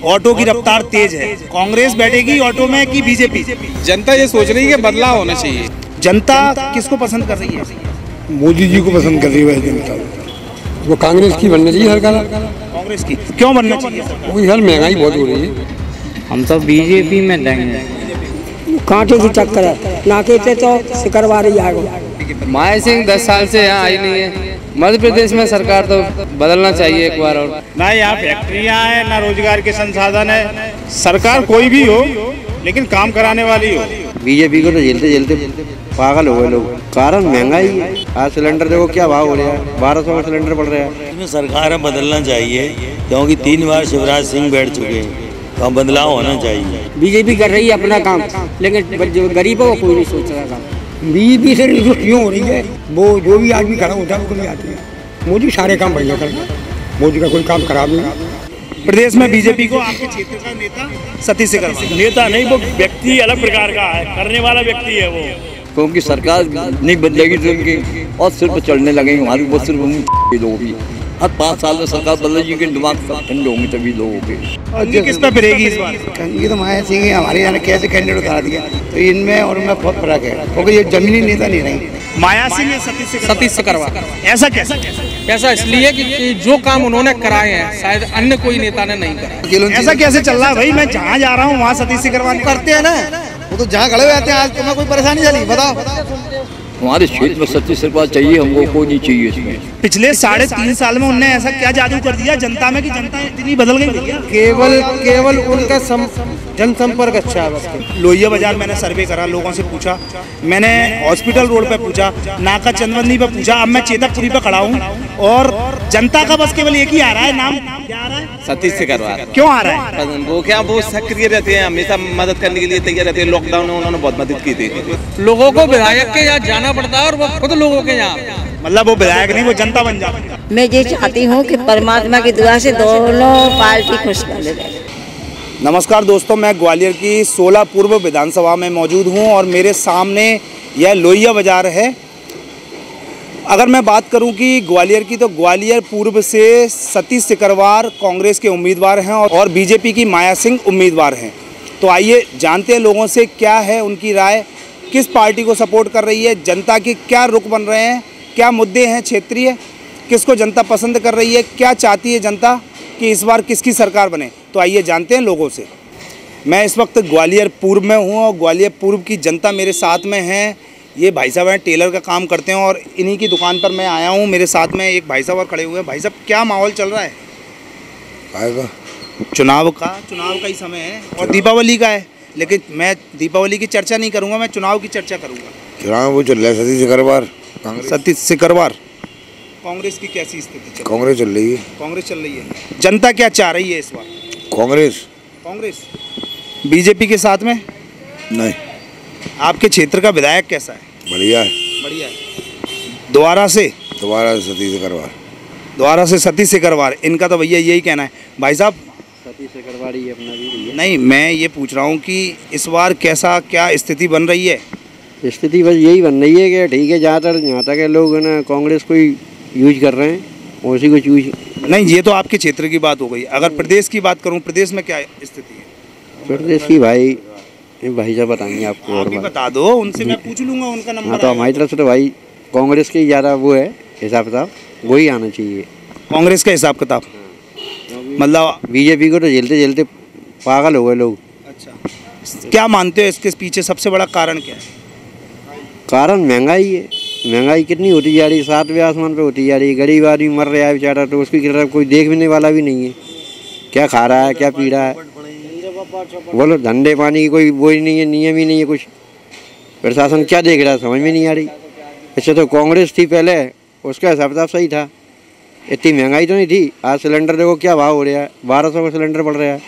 Auto की रफ्तार तेज है, कांग्रेस बैठेगी ऑटो में कि बीजेपी? जनता ये सोच रही है कि बदलाव होना चाहिए। जनता किसको पसंद कर रही है? मोदी जी को पसंद कर रही है जनता। वो कांग्रेस की बनना चाहिए सरकार। कांग्रेस की क्यों बनना चाहिए? वो यार महंगाई बहुत हो रही है। हम तो बीजेपी में देंगे। कांटे से टक्कर है, नाके से तो सिकरवारी आ गई। माया सिंह 10 साल से यहाँ आई नहीं है। मध्य प्रदेश में सरकार तो बदलना चाहिए एक बार और। ना यहाँ फैक्ट्रियाँ हैं, ना रोजगार के संसाधन है। सरकार कोई भी हो लेकिन काम कराने वाली हो। बीजेपी को तो झेलते झेलते पागल हो गए लोग। कारण महंगाई है। आज सिलेंडर देखो क्या भाव हो रहा है, 1200 का सिलेंडर पड़ रहा है। इसमें सरकार बदलना चाहिए क्योंकि 3 बार शिवराज सिंह बैठ चुके हैं, तो बदलाव होना चाहिए। बीजेपी कर रही है अपना काम, लेकिन जो गरीब है वो कोई नहीं सोच रहा काम। बीजेपी से क्यों हो रही है? वो जो भी आदमी खड़ा होता है वो कभी आती है। मोदी सारे काम बढ़िया करता है, मोदी का कोई काम खराब नहीं। प्रदेश में बीजेपी को आपके क्षेत्र का नेता सतीश सिकरवार? नेता नहीं, वो व्यक्ति अलग प्रकार का है, करने वाला व्यक्ति है वो। क्योंकि सरकार नहीं बदलेगी तो उनकी और सिर पर चढ़ने लगेंगे हमारी, वो सिर्फ लोगों की। हर 5 साल में सरकार बदलेगी कि दिमाग ठंडे होंगे तभी लोगों के। किस पे फिरेगी इस बार? ये तो माया सिंह है हमारे यहाँ कैसे कैंडिडेट उतार दिया, तो इनमें और उनमें बहुत फर्क है क्योंकि ये जमीनी नेता नहीं रही। माया सिंह या सतीश सिकरवार? ऐसा कैसा? ऐसा इसलिए कि जो काम उन्होंने कराए हैं शायद अन्य कोई नेता ने नहीं करा। ऐसा कैसे चल रहा है भाई? मैं जहाँ जा रहा हूँ वहाँ सतीश सिकरवार करते हैं ना, वो तो जहाँ खड़े हुए आते हैं। आज तुम्हें कोई परेशानी चली बताओ? हमारे क्षेत्र में सतीश सिकरवार चाहिए, हमको कोई नहीं चाहिए इसमें। पिछले 3.5 साल में उनने ऐसा क्या जादू कर दिया जनता में कि जनता इतनी बदल गई भैया? केवल उनका जनसंपर्क अच्छा है बस। लोहिया बाजार मैंने सर्वे करा, लोगों से पूछा, मैंने हॉस्पिटल रोड पे पूछा, नाका चंदवंदी पे पूछा, अब मैं चेतकपुरी पे खड़ा हूँ और जनता का बस केवल एक ही आ रहा है, नाम क्या आ रहा है? सतीश सिकरवार। क्यों आ रहा है? वो क्या, वो सक्रिय रहते हैं, हमेशा मदद करने के लिए तैयार रहते हैं। लॉकडाउन में उन्होंने बहुत मदद की थी। लोगों को विधायक के यहाँ जाना पड़ता है और वो खुद लोगों के यहाँ, मतलब वो विधायक नहीं, वो जनता बन जाता। मैं ये चाहती हूँ कि परमात्मा की दुआ से दोनों पार्टी खुशहाल रहे। नमस्कार दोस्तों, मैं ग्वालियर की 16 पूर्व विधानसभा में मौजूद हूँ और मेरे सामने यह लोहिया बाजार है। अगर मैं बात करूं कि ग्वालियर की, तो ग्वालियर पूर्व से सतीश सिकरवार कांग्रेस के उम्मीदवार हैं और बीजेपी की माया सिंह उम्मीदवार हैं। तो आइए जानते हैं लोगों से क्या है उनकी राय, किस पार्टी को सपोर्ट कर रही है, जनता के क्या रुख बन रहे हैं, क्या मुद्दे हैं क्षेत्रीय, किसको जनता पसंद कर रही है, क्या चाहती है जनता कि इस बार किसकी सरकार बने। तो आइए जानते हैं लोगों से। मैं इस वक्त ग्वालियर पूर्व में हूँ और ग्वालियर पूर्व की जनता मेरे साथ में है। ये भाई साहब हैं, टेलर का काम करते हैं और इन्हीं की दुकान पर मैं आया हूँ। मेरे साथ में एक भाई साहब और खड़े हुए हैं। भाई साहब, क्या माहौल चल रहा है? आएगा चुनाव का ही समय है और दीपावली का है, लेकिन मैं दीपावली की चर्चा नहीं करूँगा, मैं चुनाव की चर्चा करूँगा। चुनाव वो चल रहा है, सतीश सिकरवार। सतीश सिकरवार। कांग्रेस की कैसी स्थिति? कांग्रेस चल रही है। कांग्रेस चल रही है। जनता क्या चाह रही है इस बार? कांग्रेस। बीजेपी के साथ में नहीं। आपके क्षेत्र का विधायक कैसा है? बढ़िया है। बढ़िया है। दोबारा से सतीश सिकरवार। दोबारा से सतीश सिकरवार। इनका तो भैया यही कहना है। भाई साहब, सतीश सिकरवार ही अपना भी नहीं, मैं ये पूछ रहा हूँ कि इस बार कैसा क्या स्थिति बन रही है? स्थिति बस यही बन रही है कि ठीक है, जहाँ तक लोग ना कांग्रेस को यूज कर रहे हैं उसी को यूज नहीं। ये तो आपके क्षेत्र की बात हो गई। अगर प्रदेश की बात करूँ, प्रदेश में क्या स्थिति है? प्रदेश की भाई साहब बताएंगे आपको। और बता दो, उनसे मैं पूछ लूँगा, उनका नंबर। हाँ, तो हमारी तरफ से तो भाई कांग्रेस की ज़्यादा वो है हिसाब किताब, वही आना चाहिए। कांग्रेस का हिसाब किताब, मतलब बीजेपी को तो झेलते झेलते पागल हो गए लोग। अच्छा, क्या मानते हो इसके पीछे सबसे बड़ा कारण क्या है? कारण महंगाई है। महंगाई कितनी होती जा रही है, 7वें आसमान पे होती जा रही है। गरीब आदमी मर रहा है बेचारा, तो उसकी तरफ कोई देखने वाला भी नहीं है, क्या खा रहा है, क्या पी रहा है। बोलो, धंधे पानी की कोई वो ही नहीं है, नियम ही नहीं है कुछ। प्रशासन क्या देख रहा है समझ में नहीं आ रही। अच्छा, तो कांग्रेस थी पहले, उसका हिसाब किताब सही था, इतनी महंगाई तो नहीं थी। आज सिलेंडर देखो क्या भाव हो रहा है, 1200 का सिलेंडर पड़ रहा है।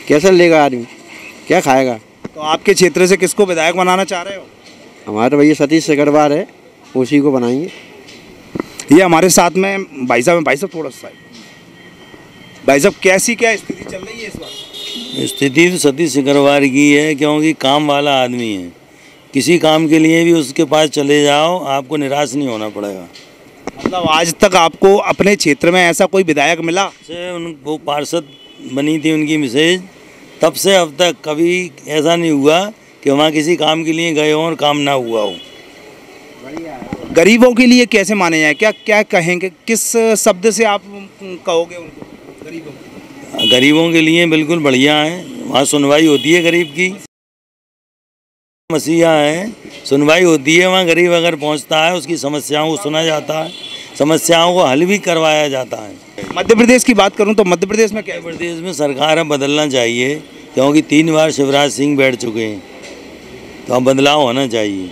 कैसे लेगा आदमी, क्या खाएगा? तो आपके क्षेत्र से किसको विधायक बनाना चाह रहे हो? हमारे तो भैया सतीश सिकरवार है, उसी को बनाएंगे। ये हमारे साथ में भाई साहब हैं। भाई साहब, थोड़ा सा भाई साहब, कैसी क्या स्थिति चल रही है इस बार? स्थिति तो सतीश सिकरवार की है क्योंकि काम वाला आदमी है। किसी काम के लिए भी उसके पास चले जाओ, आपको निराश नहीं होना पड़ेगा। मतलब आज तक आपको अपने क्षेत्र में ऐसा कोई विधायक मिला? वो पार्षद बनी थी उनकी मिसेज, तब से अब तक कभी ऐसा नहीं हुआ कि वहाँ किसी काम के लिए गए हों और काम ना हुआ हो। गरीबों के लिए कैसे माने जाए, क्या क्या कहेंगे, किस शब्द से आप कहोगे उनको? गरीबों के लिए बिल्कुल बढ़िया है, वहाँ सुनवाई होती है गरीब की। मसीहा है, सुनवाई होती है वहाँ। गरीब अगर पहुँचता है उसकी समस्याओं को सुना जाता है, समस्याओं को हल भी करवाया जाता है। मध्य प्रदेश की बात करूं तो मध्य प्रदेश में क्या है? मध्य प्रदेश में सरकार अब बदलना चाहिए, क्योंकि 3 बार शिवराज सिंह बैठ चुके हैं, तो अब बदलाव होना चाहिए।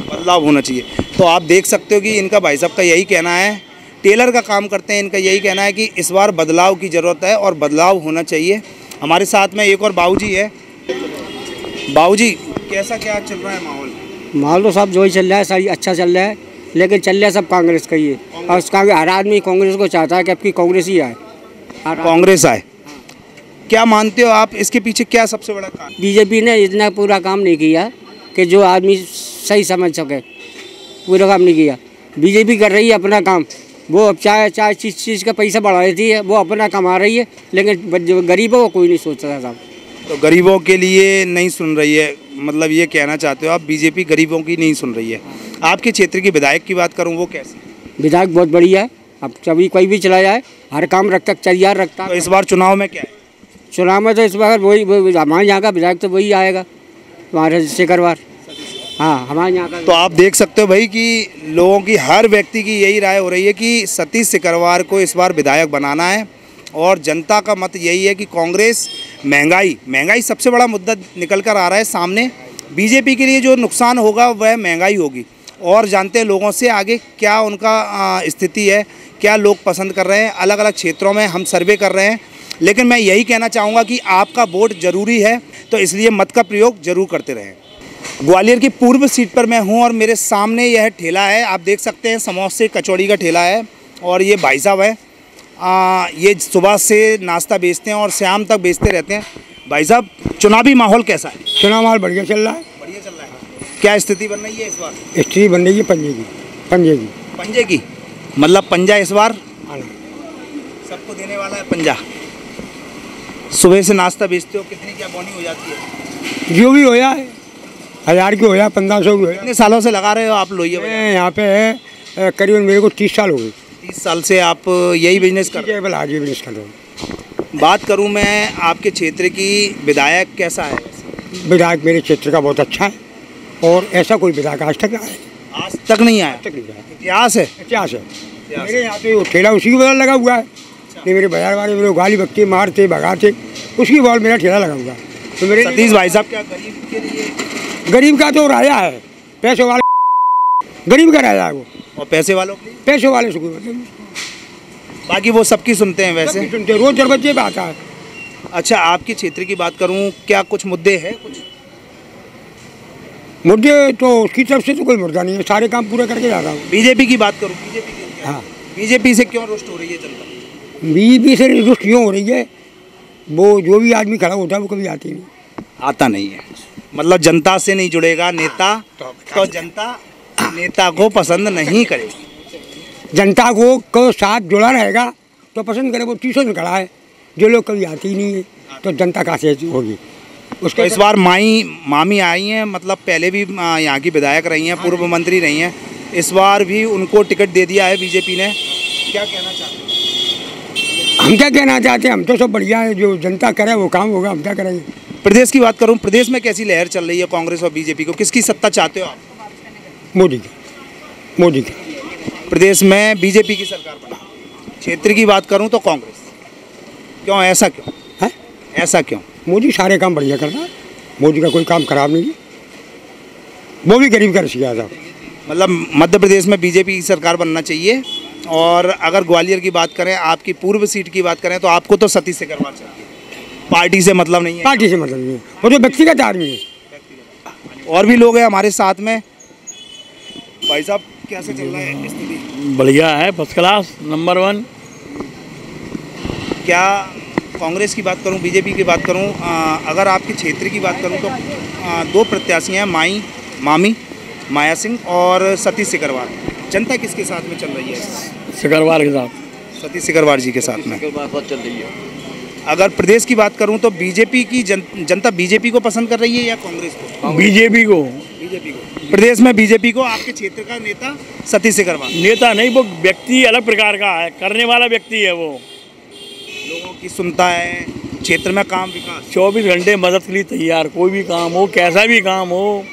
बदलाव होना चाहिए। तो आप देख सकते हो कि इनका भाई साहब का यही कहना है, टेलर का काम करते हैं, इनका यही कहना है कि इस बार बदलाव की ज़रूरत है और बदलाव होना चाहिए। हमारे साथ में एक और बाबूजी है। बाबूजी, कैसा क्या चल रहा है माहौल? माहौल तो सब जो ही चल रहा है सही अच्छा चल रहा है, लेकिन चल रहा है सब कांग्रेस का ही है। और उसका हर आदमी कांग्रेस को चाहता है कि आपकी कांग्रेस ही आए, कांग्रेस आए। क्या मानते हो आप, इसके पीछे क्या सबसे बड़ा कारण? बीजेपी ने इतना पूरा काम नहीं किया कि जो आदमी सही समझ सके, पूरा काम नहीं किया। बीजेपी कर रही है अपना काम, वो अब चाहे चीज़ का पैसा बढ़ा देती है, वो अपना कमा रही है, लेकिन गरीबों को कोई नहीं सोच रहा साहब। तो गरीबों के लिए नहीं सुन रही है, मतलब ये कहना चाहते हो आप बीजेपी गरीबों की नहीं सुन रही है। आपके क्षेत्र की विधायक की बात करूं, वो कैसे? विधायक बहुत बढ़िया है, अब कभी कोई भी चला जाए हर काम रखता तैयार रखता। तो इस बार चुनाव में क्या है? चुनाव में तो इस बार वही हमारे यहाँ का विधायक तो वही आएगा, हमारे सिकरवार। हाँ, हमारे यहाँ का। तो आप देख सकते हो भाई कि लोगों की, हर व्यक्ति की यही राय हो रही है कि सतीश सिकरवार को इस बार विधायक बनाना है। और जनता का मत यही है कि कांग्रेस, महंगाई सबसे बड़ा मुद्दा निकल कर आ रहा है सामने। बीजेपी के लिए जो नुकसान होगा वह महंगाई होगी। और जानते हैं लोगों से आगे क्या उनका स्थिति है, क्या लोग पसंद कर रहे हैं। अलग अलग क्षेत्रों में हम सर्वे कर रहे हैं, लेकिन मैं यही कहना चाहूँगा कि आपका वोट ज़रूरी है, तो इसलिए मत का प्रयोग ज़रूर करते रहें। ग्वालियर की पूर्व सीट पर मैं हूँ और मेरे सामने यह ठेला है, आप देख सकते हैं समोसे कचौड़ी का ठेला है। और ये भाई साहब है, ये सुबह से नाश्ता बेचते हैं और शाम तक बेचते रहते हैं। भाई साहब, चुनावी माहौल कैसा है? चुनाव माहौल बढ़िया चल रहा है। बढ़िया चल रहा है। क्या स्थिति बन रही है इस बार? स्थिति बन रही है पंजे की। मतलब पंजा इस बार सबको देने वाला है पंजा। सुबह से नाश्ता बेचते हो, कितनी क्या बोनी हो जाती है? जो भी होया है, 1000 की होया, 1500 की होया। कितने सालों से लगा रहे हो आप लोहिया बाजार? यहाँ पे करीबन मेरे को 30 साल हो गए। 30 साल से आप यही बिजनेस कर रहे हैं? आज ये बिजनेस कर रहे हैं। बात करूं मैं आपके क्षेत्र की, विधायक कैसा है? विधायक मेरे क्षेत्र का बहुत अच्छा है, और ऐसा कोई विधायक आज तक नहीं आया। आज तक नहीं आया? इतिहास है। मेरे यहाँ पे वो ठेला उसी की बदल लगा हुआ है। नहीं, मेरे बाजार वाले मेरे गाली बकते, मारते, भगाते, उसकी बदल मेरा ठेला लगा हुआ है। तो मेरे सतीश भाई साहब, क्या गरीब के लिए? गरीब का तो राजा है, पैसे वाले गरीब का राजा है वो। और पैसे वालों के लिए? पैसे वाले से कोई मतलब, बाकी वो सबकी सुनते हैं वैसे? सुनते, रोज दरवाजे पे आता है। अच्छा, आपके क्षेत्र की बात करूं, क्या कुछ मुद्दे हैं? कुछ मुद्दे तो उसकी तरफ से तो कोई मुद्दा नहीं है, सारे काम पूरे करके जा रहा हूँ। बीजेपी की बात करूं, बीजेपी की? हाँ, बीजेपी से क्यों रुष्ट हो रही है जनता? बीजेपी से रुष्ट क्यों हो रही है? वो जो भी आदमी खड़ा होता है वो कभी आती नहीं, आता नहीं है। मतलब जनता से नहीं जुड़ेगा नेता, तो जनता नेता को पसंद नहीं करेगी। जनता को साथ जुड़ा रहेगा तो पसंद करे। वो तीसों में खड़ा है, जो लोग कभी आती ही नहीं है, तो जनता कहाँ से होगी उसके? तो इस बार मामी आई हैं, मतलब पहले भी यहाँ की विधायक रही हैं, पूर्व मंत्री रही हैं, इस बार भी उनको टिकट दे दिया है बीजेपी ने। क्या कहना चाहते हैं? हम क्या कहना चाहते हैं, हम तो सब बढ़िया है, जो जनता करे वो काम होगा, हम क्या करेंगे। प्रदेश की बात करूँ, प्रदेश में कैसी लहर चल रही है कांग्रेस और बीजेपी को? किसकी सत्ता चाहते हो आप? मोदी की। प्रदेश में बीजेपी की सरकार बना। क्षेत्र की बात करूं तो कांग्रेस। क्यों, ऐसा क्यों है? ऐसा क्यों? मोदी सारे काम बढ़िया कर रहा है, मोदी का कोई काम खराब नहीं है, वो भी गरीब का रसिया था। मतलब मध्य प्रदेश में बीजेपी की सरकार बनना चाहिए। और अगर ग्वालियर की बात करें, आपकी पूर्व सीट की बात करें, तो आपको तो सतीश सिकरवार चाहिए, पार्टी से मतलब नहीं है? पार्टी से मतलब नहीं है, वो तो व्यक्तिगत आदमी है। और भी लोग हैं हमारे साथ में। भाई साहब, कैसे चल रहा है स्थिति? बढ़िया है, फर्स्ट क्लास, नंबर 1। क्या कांग्रेस की बात करूं, बीजेपी की बात करूं, अगर आपके क्षेत्र की बात करूं तो 2 प्रत्याशी हैं, मामी माया सिंह और सतीश सिकरवार। जनता किसके साथ में चल रही है? सिकरवार के साथ, सतीश सिकरवार जी के साथ में चल रही है। अगर प्रदेश की बात करूं तो बीजेपी की जनता बीजेपी को पसंद कर रही है या कांग्रेस को? बीजेपी को। बीजेपी को। प्रदेश में बीजेपी को। आपके क्षेत्र का नेता सतीश सिकरवार? नेता नहीं, वो व्यक्ति अलग प्रकार का है, करने वाला व्यक्ति है। वो लोगों की सुनता है, क्षेत्र में काम विकास 24 घंटे मदद के लिए तैयार। कोई भी काम हो, कैसा भी काम हो,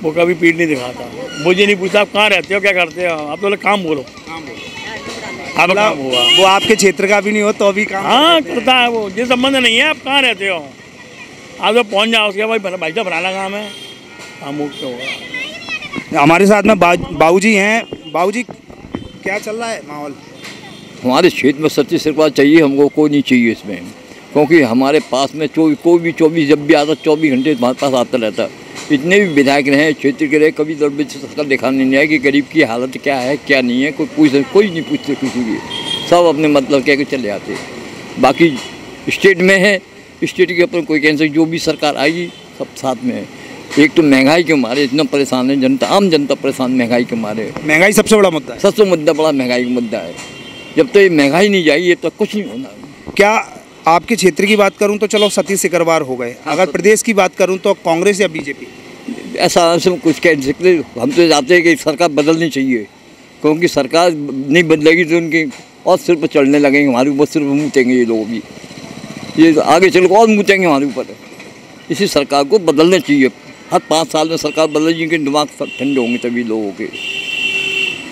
वो कभी पीठ नहीं दिखाता। मुझे नहीं पूछता आप कहाँ रहते हो, क्या करते हो, आप तो काम बोलो। अब काम हुआ। वो आपके क्षेत्र का भी नहीं हो तो भी काम हाँ करता है वो। ये संबंध नहीं है आप कहाँ रहते हो, आप तो पहुँच जाओ उसके भाई साहब बनाना काम है, काम मुक्त होगा। हमारे साथ में बाबूजी हैं। बाबूजी क्या चल रहा है माहौल? हमारे क्षेत्र में सतीश सिकरवार चाहिए, हमको कोई नहीं चाहिए इसमें, क्योंकि हमारे पास में कोई भी 24 जब भी आता 24 घंटे हमारे पास आता रहता है। इतने भी विधायक रहे क्षेत्र के रहे, कभी दरबे से सरकार दिखाने नहीं आया कि गरीब की हालत क्या है क्या नहीं है। कोई नहीं पूछते किसी की, सब अपने मतलब कह के चले आते। बाकी स्टेट में है, स्टेट के अपन कोई कैंसर जो भी सरकार आएगी सब साथ में है। एक तो महंगाई के मारे इतना परेशान है जनता, आम जनता परेशान महंगाई के मारे। महंगाई सबसे बड़ा मुद्दा है। सबसे मुद्दा बड़ा महंगाई का मुद्दा है। जब तक ये महंगाई नहीं जाएगी तब कुछ नहीं होना। क्या आपके क्षेत्र की बात करूं तो चलो सतीश सिकरवार हो गए, अगर प्रदेश की बात करूं तो कांग्रेस या बीजेपी? ऐसा हम कुछ कह सकते, हम तो चाहते हैं कि सरकार बदलनी चाहिए, क्योंकि सरकार नहीं बदलेगी तो उनके और सिर पर चढ़ने लगेंगे, हमारे ऊपर सिर पर मूतेंगे ये लोग भी, ये आगे चल और मूतेंगे हमारे ऊपर। इसी सरकार को बदलना चाहिए। हर 5 साल में सरकार बदलेगी, जिनके दिमाग ठंडे होंगे तभी लोगों के।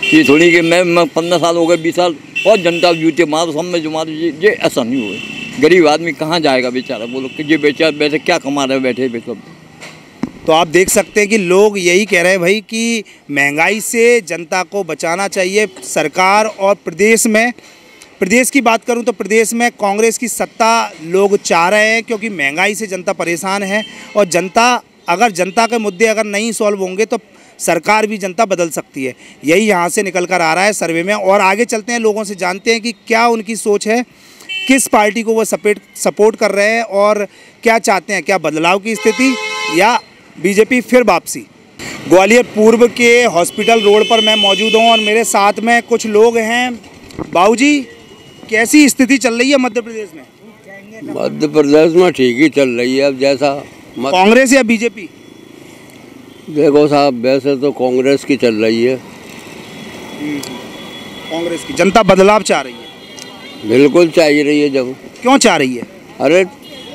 ये थोड़ी कि मैं 15 साल हो गए 20 साल और जनता जूते मारो सब में जो मारो, ये ऐसा नहीं होगा। गरीब आदमी कहाँ जाएगा बेचारा, बोलो कि ये बेचारा बैठे क्या कमा रहे बैठे सब। तो आप देख सकते हैं कि लोग यही कह रहे हैं भाई कि महंगाई से जनता को बचाना चाहिए सरकार। और प्रदेश की बात करूं तो प्रदेश में कांग्रेस की सत्ता लोग चाह रहे हैं, क्योंकि महंगाई से जनता परेशान है। और जनता के मुद्दे अगर नहीं सॉल्व होंगे तो सरकार भी जनता बदल सकती है। यही यहाँ से निकल कर आ रहा है सर्वे में। और आगे चलते हैं, लोगों से जानते हैं कि क्या उनकी सोच है, किस पार्टी को वो सपोर्ट कर रहे हैं और क्या चाहते हैं, क्या बदलाव की स्थिति या बीजेपी फिर वापसी। ग्वालियर पूर्व के हॉस्पिटल रोड पर मैं मौजूद हूँ और मेरे साथ में कुछ लोग हैं। बाबूजी कैसी स्थिति चल रही है मध्य प्रदेश में? मध्य प्रदेश में ठीक ही चल रही है। अब जैसा कांग्रेस या बीजेपी? देखो साहब, वैसे तो कांग्रेस की चल रही है। कांग्रेस की जनता बदलाव चाह रही है? बिल्कुल चाह रही है। जब क्यों चाह रही है? अरे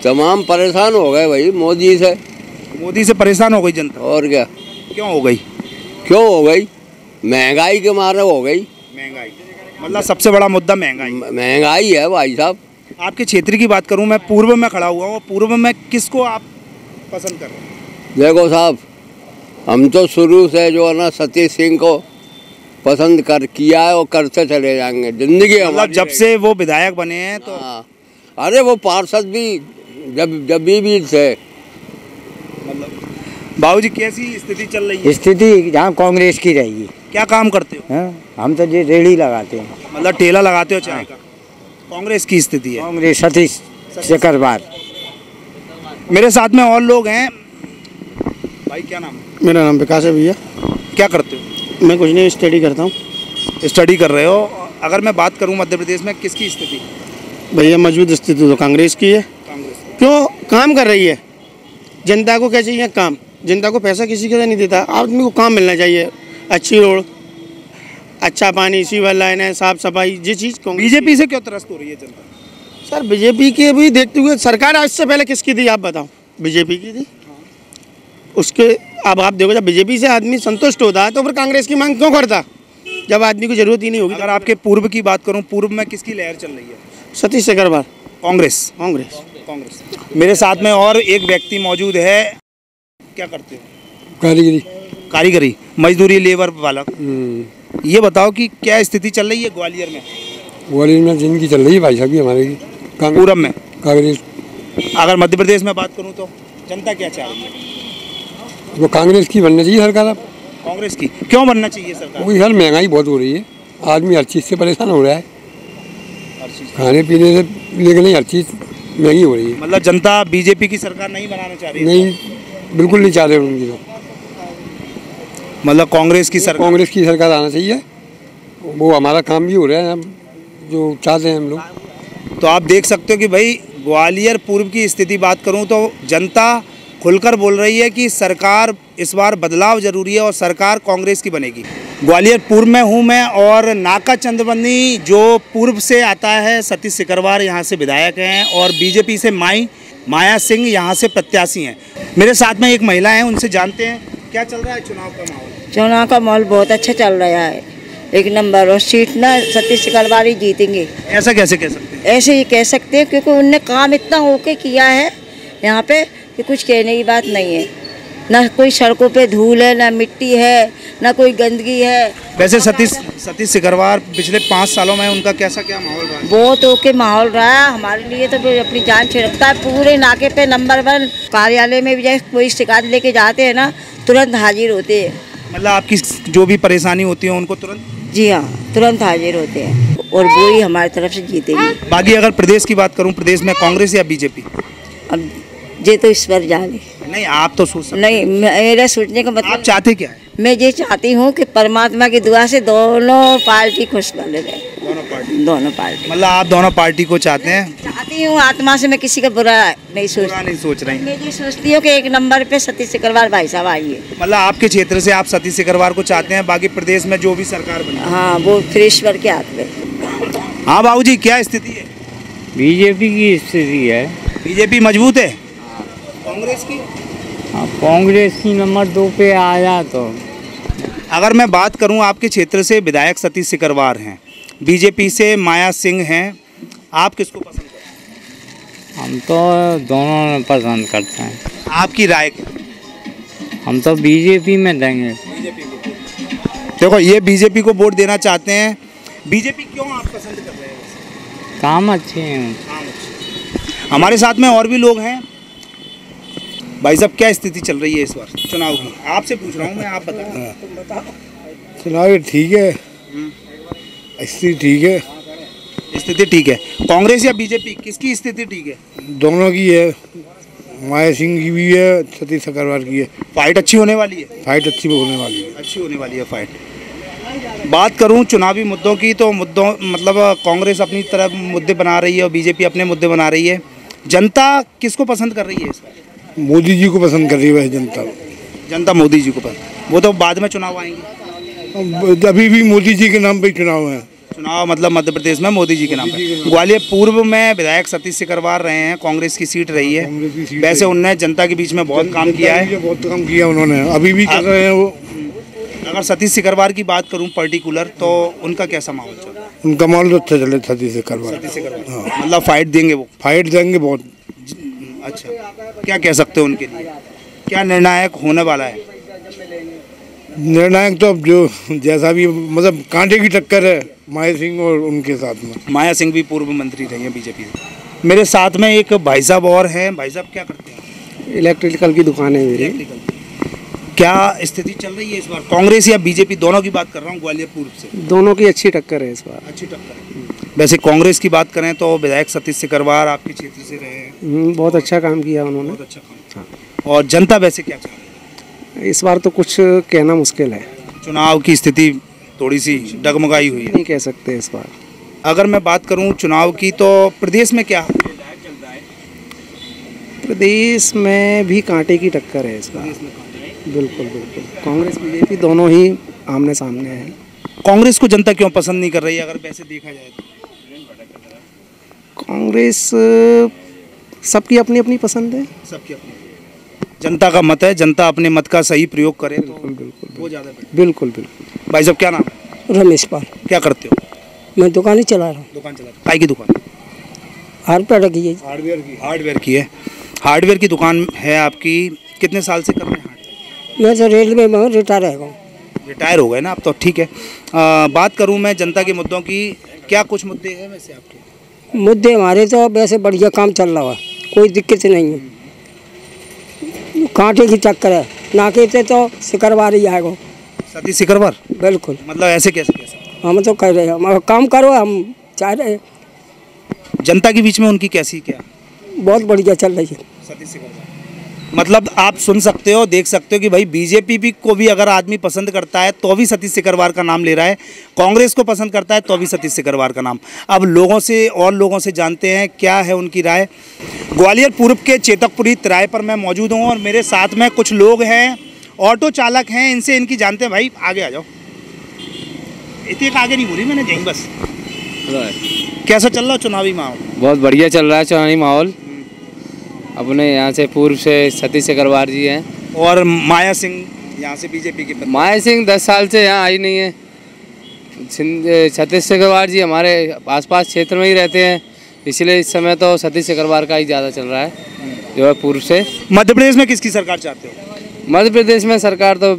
तमाम परेशान हो गए भाई मोदी से परेशान हो गई जनता। और क्या? क्यों हो गई? क्यों हो गई? महंगाई के मारे हो गई। महंगाई मतलब सबसे बड़ा मुद्दा महंगाई है भाई साहब। आपके क्षेत्र की बात करूं, मैं पूर्व में खड़ा हुआ हूँ। पूर्व में किसको आप पसंद कर रहे हैं? देखो साहब, हम तो शुरू से जो है ना सतीश सिंह को पसंद किया है और करते चले जाएंगे जिंदगी। मतलब जब से वो विधायक बने हैं तो अरे वो पार्षद भी जब भी थे। मतलब बाबूजी कैसी स्थिति चल रही है? स्थिति जहाँ कांग्रेस की रहेगी। क्या काम करते हो? हम तो ये रेड़ी लगाते हैं। मतलब ठेला लगाते हो चाय का? कांग्रेस की स्थिति है। कांग्रेस सतीश सिकरवार। मेरे साथ में और लोग हैं। भाई क्या नाम है? मेरा नाम विकास है भैया। क्या करते हो? मैं कुछ नहीं, स्टडी करता हूँ। स्टडी कर रहे हो? अगर मैं बात करूँ मध्य प्रदेश में किसकी स्थिति? भैया मौजूद स्थिति तो कांग्रेस की है। क्यों? काम कर रही है। जनता को क्या चाहिए? काम। जनता को पैसा किसी का नहीं देता, आदमी को काम मिलना चाहिए। अच्छी रोड, अच्छा पानी, सीवर लाइन है, साफ सफाई, ये चीज़। बीजेपी से क्यों त्रस्त हो रही है जनता? सर बीजेपी के भी देखते हुए सरकार आज से पहले किसकी थी आप बताओ? बीजेपी की थी। उसके अब आप देखो, जब बीजेपी से आदमी संतुष्ट होता है तो फिर कांग्रेस की मांग क्यों करता, जब आदमी को जरूरत ही नहीं होगी। अगर आपके पूर्व की बात करूं, पूर्व में किसकी लहर चल रही है? सतीश सिकरवार। कांग्रेस। मेरे साथ में और एक व्यक्ति मौजूद है। क्या करते हो? कारीगरी, मजदूरी, लेबर वाला। ये बताओ कि क्या स्थिति चल रही है ग्वालियर में? ग्वालियर में जिंदगी चल रही है भाई साहब की हमारे की। पूर्व में कांग्रेस। अगर मध्य प्रदेश में बात करूं तो जनता क्या चाह रही है? वो कांग्रेस की बनना चाहिए सरकार। अब कांग्रेस की क्यों बनना चाहिए सरकार? क्योंकि हर महंगाई बहुत हो रही है, आदमी हर चीज़ से परेशान हो रहा है। खाने पीने से लेकर नहीं, हर चीज़ महंगी हो रही है। मतलब जनता बीजेपी की सरकार नहीं बनाना चाह रही है? नहीं, बिल्कुल नहीं चाह रहे उनकी तो। मतलब कांग्रेस की सरकार आना चाहिए। वो हमारा काम भी हो रहा है जो चाहते हैं हम लोग। तो आप देख सकते हो कि भाई ग्वालियर पूर्व की स्थिति बात करूं तो जनता खुलकर बोल रही है कि सरकार इस बार बदलाव जरूरी है और सरकार कांग्रेस की बनेगी। ग्वालियर पूर्व में हूं मैं और नाका चंदबंदी जो पूर्व से आता है, सतीश सिकरवार यहाँ से विधायक हैं और बीजेपी से माया सिंह यहाँ से प्रत्याशी हैं। मेरे साथ में एक महिला है, उनसे जानते हैं क्या चल रहा है चुनाव का माहौल। चुनाव का माहौल बहुत अच्छा चल रहा है, एक नंबर। और सीट ना सतीश सिकरवार ही जीतेंगे। ऐसा कैसे कह सकते हैं? ऐसे ही कह सकते हैं क्योंकि उनने काम इतना होके किया है यहाँ पे कि कुछ कहने की बात नहीं है। ना कोई सड़कों पे धूल है, ना मिट्टी है, ना कोई गंदगी है। वैसे सतीश सिकरवार पिछले 5 सालों में उनका कैसा क्या माहौल रहा है? बहुत ओके माहौल रहा है हमारे लिए तो अपनी जान छिड़कता है। पूरे नाके पे नंबर 1 कार्यालय में भी जाए कोई शिकायत लेके जाते हैं ना, तुरंत हाजिर होते हैं। मतलब आपकी जो भी परेशानी होती है उनको तुरंत? जी हाँ, तुरंत हाजिर होते हैं और वो ही हमारी तरफ से जीतेंगे। बाकी अगर प्रदेश की बात करूं, प्रदेश में कांग्रेस या बीजेपी? अब ये तो इस पर जाने नहीं, आप तो सोच सकते। नहीं, मेरा सोचने का मतलब आप चाहते क्या है? मैं ये चाहती हूँ कि परमात्मा की दुआ से दोनों पार्टी खुश बने रहे। दोनों पार्टी मतलब आप दोनों पार्टी को चाहते हैं? चाहती हूँ, आत्मा से मैं किसी का बुरा नहीं सोच रही। मैं ये सोचती हूँ कि एक नंबर पे सतीश सिकरवार भाई साहब आइए। मतलब आपके क्षेत्र से आप सतीश सिकरवार को चाहते हैं, बाकी प्रदेश में जो भी सरकार बने? हाँ, वो फ्रेश्वर के हाथ में। हाँ बाबूजी, क्या स्थिति है? बीजेपी की स्थिति है। बीजेपी मजबूत है? कांग्रेस की? कांग्रेस की नंबर 2 पे आया तो। अगर मैं बात करूं, आपके क्षेत्र से विधायक सतीश सिकरवार हैं, बीजेपी से माया सिंह हैं, आप किसको पसंद करते हैं? हम तो दोनों पसंद करते हैं। आपकी राय क्या? हम तो बीजेपी में देंगे। देखो, ये बीजेपी को वोट देना चाहते हैं। बीजेपी क्यों आप पसंद कर रहे हैं? काम अच्छे हैं। हमारे साथ में और भी लोग हैं। भाई साहब, क्या स्थिति चल रही है इस बार चुनाव की? आपसे पूछ रहा हूँ मैं, आप बताओ। चुनाव ठीक है, स्थिति ठीक है। स्थिति ठीक है। कांग्रेस या बीजेपी, किसकी स्थिति ठीक है? दोनों की है, माया सिंह की भी है, सतीश सिकरवार की है। फाइट अच्छी होने वाली है? फाइट अच्छी होने वाली है। अच्छी होने वाली है फाइट। बात करूं चुनावी मुद्दों की तो मुद्दों मतलब कांग्रेस अपनी तरफ मुद्दे बना रही है और बीजेपी अपने मुद्दे बना रही है। जनता किसको पसंद कर रही है इस बार? मोदी जी को पसंद कर रही है वैसे जनता मोदी जी को पसंद। वो तो बाद में चुनाव आएंगे। अभी भी मोदी जी के नाम पे चुनाव है। चुनाव मतलब मध्य प्रदेश में मोदी जी के नाम पे। ग्वालियर पूर्व में विधायक सतीश सिकरवार रहे हैं, कांग्रेस की सीट रही है। वैसे उन्होंने जनता के बीच में बहुत काम किया है। बहुत काम किया उन्होंने, अभी भी कर रहे हैं वो। अगर सतीश सिकरवार की बात करूं पर्टिकुलर, तो उनका कैसा माहौल चल रहा है? उनका माहौल तो अच्छा चले। सतीश सिकरवार हाँ। मतलब फाइट देंगे वो? फाइट देंगे बहुत। अच्छा, क्या कह सकते हो उनके लिए? क्या निर्णायक होने वाला है? निर्णायक तो अब जो जैसा भी, मतलब कांटे की टक्कर है माया सिंह और उनके साथ में। माया सिंह भी पूर्व मंत्री रही हैं बीजेपी से। मेरे साथ में एक भाई साहब और हैं। भाई साहब, क्या करते हैं? इलेक्ट्रिकल की दुकान है मेरी। क्या स्थिति चल रही है इस बार, कांग्रेस या बीजेपी? दोनों की बात कर रहा हूँ, ग्वालियर पूर्व से। दोनों की अच्छी टक्कर है इस बार। अच्छी टक्कर है। वैसे कांग्रेस की बात करें तो विधायक सतीश सिकरवार आपके क्षेत्र से रहे हैं। बहुत अच्छा काम किया उन्होंने। बहुत अच्छा काम। हाँ। और जनता वैसे क्या चाह रही है इस बार? तो कुछ कहना मुश्किल है। चुनाव की स्थिति थोड़ी सी डगमगाई हुई है। नहीं कह सकते इस बार। अगर मैं बात करूं चुनाव की तो प्रदेश में क्या? प्रदेश में भी कांटे की टक्कर है इस बार। बिल्कुल बिल्कुल, कांग्रेस बीजेपी दोनों ही आमने सामने हैं। कांग्रेस को जनता क्यों पसंद नहीं कर रही है अगर वैसे देखा जाए तो? कांग्रेस सबकी अपनी अपनी पसंद है। सबकी अपनी, जनता का मत है, जनता अपने मत का सही प्रयोग करे तो बिल्कुल वो ज़्यादा। बिल्कुल बिल्कुल। भाई साहब, क्या नाम है? रमेश पाल। क्या करते हो? मैं दुकान ही चला रहा हूँ। दुकान चला रहा हूँ। काय की दुकान? हार्डवेयर की है। हार्डवेयर की है। हार्डवेयर की दुकान है आपकी। कितने साल से कर रहे हैं हार्डवेयर? मैं तो रेलवे में रिटायर है। रिटायर हो गए ना अब तो, ठीक है। बात करूं मैं जनता के मुद्दों की, क्या कुछ मुद्दे हैं वैसे आपके? मुद्दे हमारे तो वैसे बढ़िया काम चल रहा है, कोई दिक्कत नहीं है। कांटे की चक्कर है, नाके से तो सिकरवार ही आएगा। सतीश सिकरवार? बिल्कुल। मतलब ऐसे कैसे? हम तो कह रहे हैं, हमारा काम करो, हम चाह रहे हैं। जनता के बीच में उनकी कैसी क्या? बहुत बढ़िया चल रही है। सतीश सिकरवार मतलब आप सुन सकते हो, देख सकते हो कि भाई बीजेपी भी को भी अगर आदमी पसंद करता है तो भी सतीश सिकरवार का नाम ले रहा है, कांग्रेस को पसंद करता है तो भी सतीश सिकरवार का नाम। अब लोगों से जानते हैं क्या है उनकी राय। ग्वालियर पूर्व के चेतकपुरी तिराहे पर मैं मौजूद हूँ और मेरे साथ में कुछ लोग हैं, ऑटो चालक हैं, इनसे इनकी जानते हैं। भाई आगे आ जाओ, इतने आगे नहीं बोली मैंने, यहीं बस। कैसा चल रहा है चुनावी माहौल? बहुत बढ़िया चल रहा है चुनावी माहौल। अपने यहाँ से पूर्व से सतीश सिकरवार जी हैं और माया सिंह यहाँ से बीजेपी के। माया सिंह 10 साल से यहाँ आई नहीं है। सतीश सिकरवार जी हमारे आसपास क्षेत्र में ही रहते हैं, इसलिए इस समय तो सतीश सिकरवार का ही ज़्यादा चल रहा है जो है पूर्व से। मध्य प्रदेश में किसकी सरकार चाहते हो? मध्य प्रदेश में सरकार तो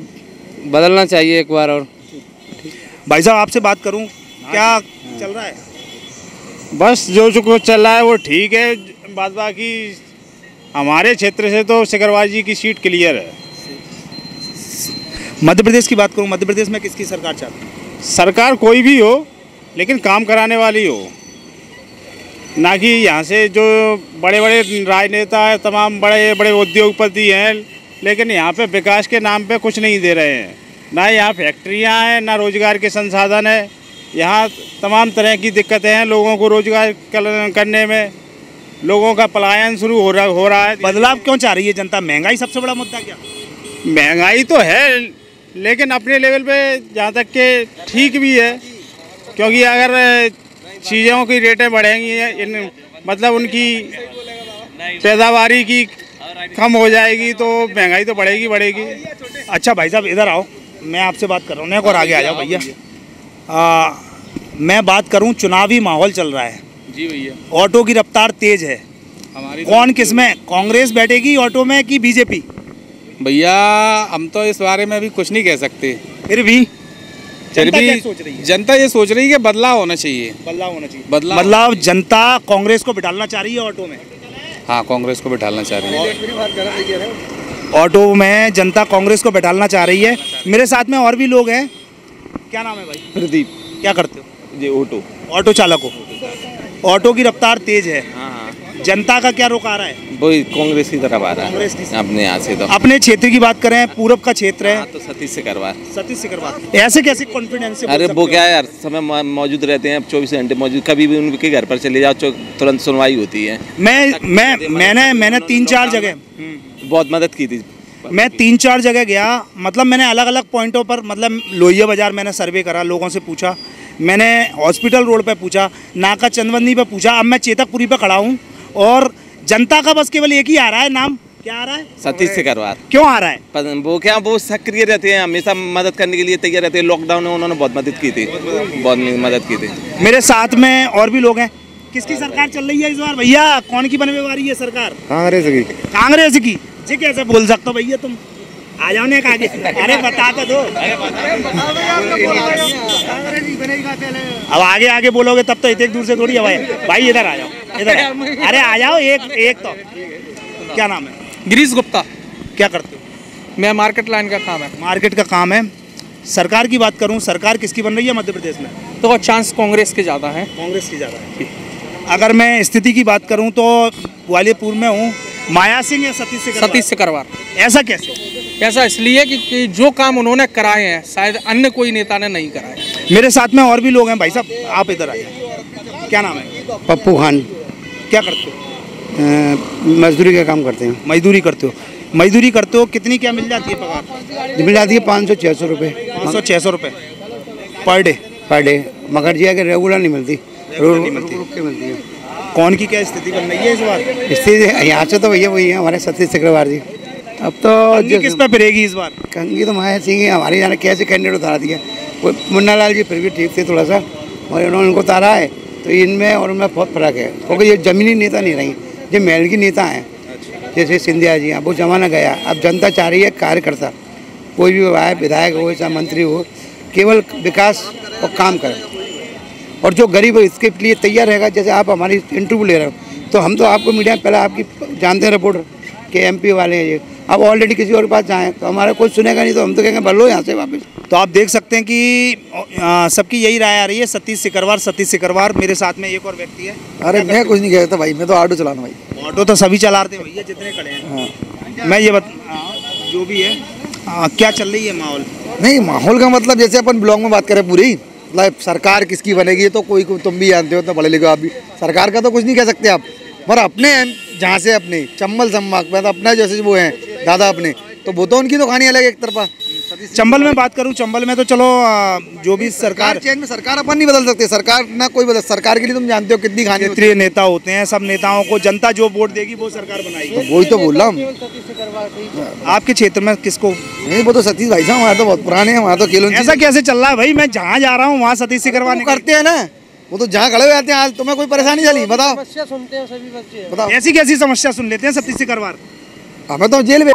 बदलना चाहिए एक बार और। भाई साहब आपसे बात करूं, क्या चल रहा है? बस जो कुछ चल रहा है वो ठीक है, बात बाकी हमारे क्षेत्र से तो सिकरवार जी की सीट क्लियर है। मध्य प्रदेश की बात करूं, मध्य प्रदेश में किसकी सरकार चाहते हैं? सरकार कोई भी हो लेकिन काम कराने वाली हो, ना कि यहाँ से जो बड़े बड़े राजनेता है, तमाम बड़े बड़े उद्योगपति हैं, लेकिन यहाँ पे विकास के नाम पे कुछ नहीं दे रहे हैं। ना यहाँ फैक्ट्रियाँ हैं, ना रोजगार के संसाधन है। यहाँ तमाम तरह की दिक्कतें हैं, लोगों को रोजगार करने में लोगों का पलायन शुरू हो रहा है। बदलाव क्यों चाह रही है जनता? महंगाई सबसे बड़ा मुद्दा क्या? महंगाई तो है लेकिन अपने लेवल पे जहाँ तक के ठीक भी है, क्योंकि अगर चीज़ों की रेटें बढ़ेंगी, मतलब उनकी पैदावारी की कम हो जाएगी तो महंगाई तो बढ़ेगी। अच्छा भाई साहब इधर आओ, मैं आपसे बात कर रहा हूँ, और आगे आ जाओ भैया। मैं बात करूँ, चुनावी माहौल चल रहा है जी भैया। ऑटो की रफ्तार तेज है, कौन किस में, कांग्रेस बैठेगी ऑटो में कि बीजेपी? भैया हम तो इस बारे में अभी कुछ नहीं कह सकते, फिर भी जनता ये सोच रही है कि बदलाव होना चाहिए। बदलाव जनता कांग्रेस को बिठाना चाह रही है ऑटो में? हाँ, कांग्रेस को बिठाना चाह रही है ऑटो में, जनता कांग्रेस को बिठाना चाह रही है। मेरे साथ में और भी लोग हैं। क्या नाम है भाई? प्रदीप। क्या करते हो? जी ऑटो चालक हो। ऑटो की रफ्तार तेज है, जनता का क्या रुख आ रहा है? वही कांग्रेस की तरफ आ रहा है अपने यहाँ से। तो अपने क्षेत्र की बात करें, पूर्व का क्षेत्र है, तो सतीश सिकरवार। ऐसे कैसे कॉन्फिडेंस से? अरे वो क्या है यार, समय मौजूद रहते हैं, 24 घंटे मौजूद, कभी भी उनके घर पर चले जाओ तुरंत सुनवाई होती है। मैंने 3-4 जगह बहुत मदद की थी। मैं 3-4 जगह गया, मतलब मैंने अलग अलग पॉइंटों पर, मतलब लोहिया बाजार मैंने सर्वे करा, लोगों से पूछा, मैंने हॉस्पिटल रोड पे पूछा, नाका चंदवंदी पे पूछा, अब मैं चेतकपुरी पे खड़ा हूँ और जनता का बस केवल एक ही आ रहा है, नाम क्या आ रहा है? सतीश सिकरवार। क्यों आ रहा है? वो सक्रिय रहते हैं, हमेशा मदद करने के लिए तैयार रहते हैं। लॉकडाउन में उन्होंने बहुत मदद की थी, मेरे साथ में और भी लोग हैं। किसकी सरकार चल रही है इस बार भैया? कौन की बनने वाली है सरकार? कांग्रेस की। कांग्रेस की? जी कैसे बोल सकते हो भैया तुम? आ जाओ ने आगे, अरे बता तो दो। अब आगे आगे बोलोगे तब तो इतने दूर से थोड़ी हवा है। भाई इधर आ जाओ, इधर। अरे आ जाओ, एक तो। क्या नाम है? गिरीश गुप्ता। क्या करते हो? मैं मार्केट लाइन का काम है। मार्केट का काम है। सरकार की बात करूं, सरकार किसकी बन रही है मध्य प्रदेश में? तो चांस कांग्रेस के ज़्यादा है। कांग्रेस की ज़्यादा है। अगर मैं स्थिति की बात करूं तो ग्वालियरपुर में हूं, माया सिंह या सतीश सिकरवार। ऐसा कैसे? ऐसा इसलिए कि जो काम उन्होंने कराए हैं शायद अन्य कोई नेता ने नहीं कराए। मेरे साथ में और भी लोग हैं। भाई साहब आप इधर आइए। क्या नाम है? पप्पू खान। क्या करते हो? मजदूरी का काम करते हैं। मजदूरी करते हो? मजदूरी करते हो, कितनी क्या मिल जाती है पगार? मिल जाती है 500-600 रुपये। 500-600 रुपये पर डे? मगर जी अगर रेगुलर नहीं मिलती, रुक के मिलती है। कौन की क्या स्थिति बन रही है इस बार? स्थिति यहाँ से तो भैया वही है, हमारे सतीश सिकरवार जी। अब तो किस पे फिरेगी इस बार? कंगी तो माया सिंह है, हमारे यहाँ कैसे कैंडिडेट उतारा दिया। वो मुन्ना लाल जी फिर भी ठीक थे थोड़ा सा, और इन्होंने उनको उतारा है, तो इनमें और उनमें बहुत फर्क है, क्योंकि ये जमीनी नेता नहीं रही, ये महल की नेता हैं। जैसे सिंधिया जी हैं, वो जमाना गया। अब जनता चाह रही है कार्यकर्ता, कोई भी आए, विधायक हो चाहे मंत्री हो, केवल विकास और काम करे, और जो गरीब है इसके लिए तैयार रहेगा। जैसे आप हमारी इंटरव्यू ले रहे हो, तो हम तो आपको मीडिया में पहले आपकी जानते हैं रिपोर्टर के MP वाले हैं ये। अब ऑलरेडी किसी और के पास जाएँ तो हमारा कोई सुनेगा नहीं, तो हम तो कहेंगे भर लो यहाँ से वापस। तो आप देख सकते हैं कि सबकी यही राय आ रही है, सतीश सिकरवार। मेरे साथ में एक और व्यक्ति है। अरे मैं कुछ नहीं कहता भाई, मैं तो ऑटो चलाना भाई। ऑटो तो सभी चला रहे हैं भैया जितने खड़े हैं। मैं ये जो भी है क्या चल रही है माहौल? नहीं, माहौल का मतलब जैसे अपन ब्लॉग में बात करें पूरी, मतलब सरकार किसकी बनेगी तो कोई तुम भी जानते हो, तो पढ़े लिखे आप भी, सरकार का तो कुछ नहीं कह सकते आप, मगर अपने जहाँ से अपने चंबल संभाग में तो अपना जैसे वो हैं दादा अपने, तो वो तो उनकी तो कहानी अलग एक तरफा। चंबल में बात करूं, चंबल में तो चलो जो भी सरकार चेंज में सरकार अपन नहीं बदल सकते, सरकार ना कोई बदल, सरकार के लिए तुम जानते हो कितनी कहानी क्षेत्रीय नेता होते हैं, सब नेताओं को जनता जो वोट देगी वो सरकार बनाएगी। तो वही तो बोल रहा हूँ। आपके क्षेत्र में किसको? नहीं, वो तो सतीश भाई साहब, वहाँ तो बहुत पुराने हैं, वहाँ तो केलों। ऐसा कैसे चल रहा है भाई? मैं जहाँ जा रहा हूँ वहाँ सतीश सिकरवार करते हैं ना, वो तो जहाँ खड़े हो जाते हैं। आज तुम्हें कोई परेशानी चली बताओ? समस्या सुनते हैं सभी बच्चे। बताओ ऐसी कैसी समस्या सुन लेते हैं सतीश सिकरवार? हमें तो जेल में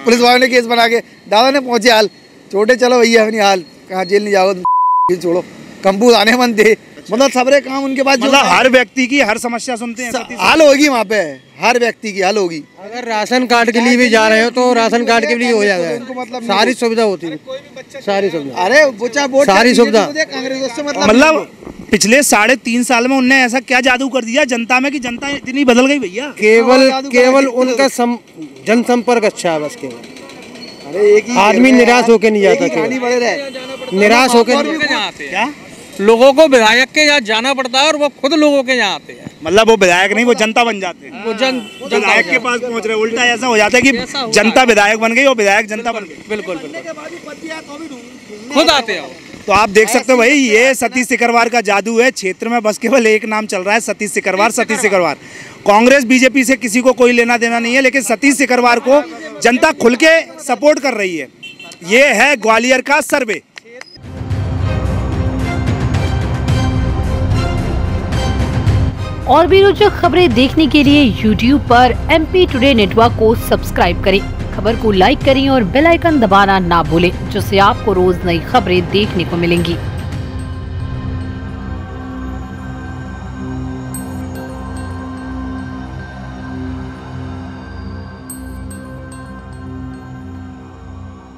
पुलिस वालों ने केस बना के दादा ने पहुंचे हाल छोटे, चलो भैया अपनी हाल कहाँ जेल नहीं जाओगे, छोड़ो कंपूज आने मन थे, मतलब सबरे काम उनके पास। मतलब हर व्यक्ति की हर समस्या सुनते हैं, हल होगी वहाँ पे, हर व्यक्ति की हल होगी। अगर राशन कार्ड के लिए भी जा रहे हो तो राशन कार्ड के लिए हो जाएगा, मतलब सारी सुविधा होती है, सारी सुविधा। अरे वो सारी सुविधा। मतलब पिछले 3.5 साल में उनने ऐसा क्या जादू कर दिया जनता में कि जनता इतनी बदल गई भैया? केवल उनका जनसंपर्क अच्छा है बस, केवल। अरे एक ही आदमी निराश होके नहीं जाता, निराश होके क्या लोगों को विधायक के यहाँ जाना पड़ता है और वो खुद लोगों के यहाँ आते हैं। मतलब वो विधायक नहीं, वो जनता बन जाते हैं, वो विधायक के पास पहुँच रहे। उल्टा ऐसा हो जाता है कि जनता विधायक बन गई और विधायक जनता बन गई। बिल्कुल खुद आते हैं। तो आप देख सकते हो भाई, ये सतीश सिकरवार का जादू है। क्षेत्र में बस केवल एक नाम चल रहा है, सतीश सिकरवार, सतीश सिकरवार। कांग्रेस बीजेपी से किसी को कोई लेना देना नहीं है, लेकिन सतीश सिकरवार को जनता खुल के सपोर्ट कर रही है। ये है ग्वालियर का सर्वे। और भी रोचक खबरें देखने के लिए YouTube पर MP टुडे नेटवर्क को सब्सक्राइब करें, खबर को लाइक करें और बेल आइकन दबाना ना भूलें, जिससे आपको रोज नई खबरें देखने को मिलेंगी।